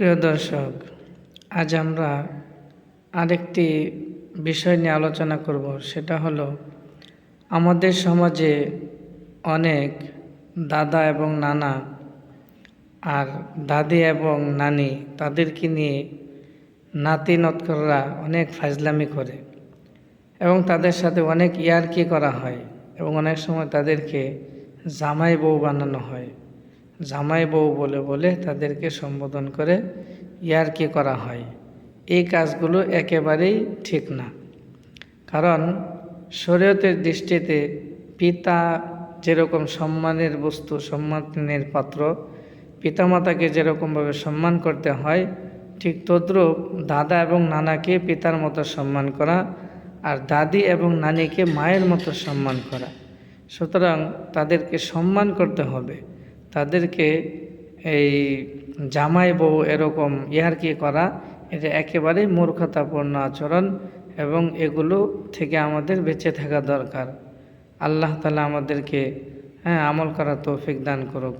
প্রিয় দর্শক, আজ আমরা আরেকটি বিষয় নিয়ে আলোচনা করব। সেটা হলো আমাদের সমাজে অনেক দাদা এবং নানা আর দাদি এবং নানি তাদেরকে নিয়ে নাতি নৎকররা অনেক ফাজলামি করে এবং তাদের সাথে অনেক ইয়ার্কি করা হয় এবং অনেক সময় তাদেরকে জামাই বউ বানানো হয়। জামাই বউ বলে বলে তাদেরকে সম্বোধন করে ইয়ার্কি করা হয়। এই কাজগুলো একেবারেই ঠিক না, কারণ শরীয়তের দৃষ্টিতে পিতা যেরকম সম্মানের বস্তু, সম্মানের পাত্র, পিতামাতাকে যেরকমভাবে সম্মান করতে হয়, ঠিক তদ্রূপ দাদা এবং নানাকে পিতার মতো সম্মান করা আর দাদি এবং নানিকে মায়ের মতো সম্মান করা। সুতরাং তাদেরকে সম্মান করতে হবে। তাদেরকে এই জামাই বউ এরকম ইয়ার্কি করা, এটা একেবারেই মূর্খতাপূর্ণ আচরণ এবং এগুলো থেকে আমাদের বেঁচে থাকা দরকার। আল্লাহ তাআলা আমাদেরকে আমল করার তৌফিক দান করুক।